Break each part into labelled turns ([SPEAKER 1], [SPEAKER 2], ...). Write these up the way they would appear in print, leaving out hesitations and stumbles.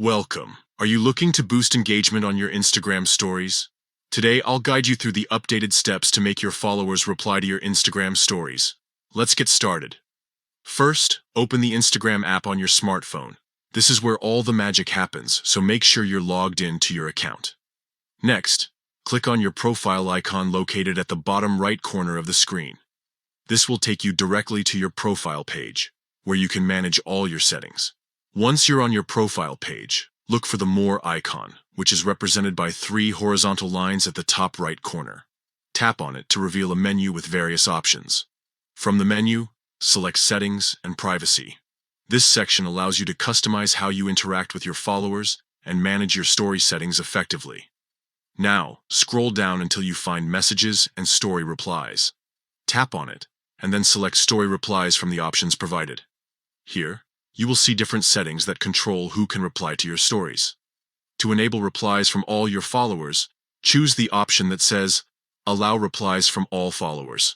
[SPEAKER 1] Welcome. Are you looking to boost engagement on your Instagram stories? Today, I'll guide you through the updated steps to make your followers reply to your Instagram stories. Let's get started. First, open the Instagram app on your smartphone. This is where all the magic happens, so make sure you're logged in to your account. Next, click on your profile icon located at the bottom right corner of the screen. This will take you directly to your profile page, where you can manage all your settings. Once you're on your profile page, look for the More icon, which is represented by 3 horizontal lines at the top right corner. Tap on it to reveal a menu with various options. From the menu, select Settings and Privacy. This section allows you to customize how you interact with your followers and manage your story settings effectively. Now, scroll down until you find Messages and Story Replies. Tap on it, and then select Story Replies from the options provided. Here, you will see different settings that control who can reply to your stories. To enable replies from all your followers, choose the option that says, Allow replies from all followers.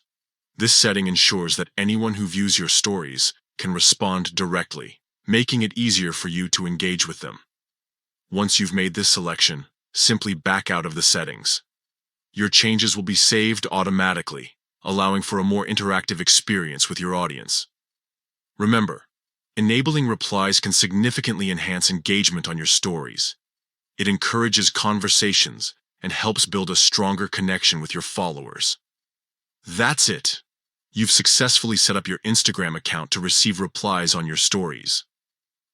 [SPEAKER 1] This setting ensures that anyone who views your stories can respond directly, making it easier for you to engage with them. Once you've made this selection, simply back out of the settings. Your changes will be saved automatically, allowing for a more interactive experience with your audience. Remember, enabling replies can significantly enhance engagement on your stories. It encourages conversations and helps build a stronger connection with your followers. That's it. You've successfully set up your Instagram account to receive replies on your stories.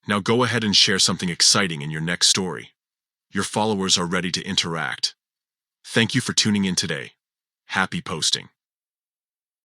[SPEAKER 1] Now go ahead and share something exciting in your next story. Your followers are ready to interact. Thank you for tuning in today. Happy posting.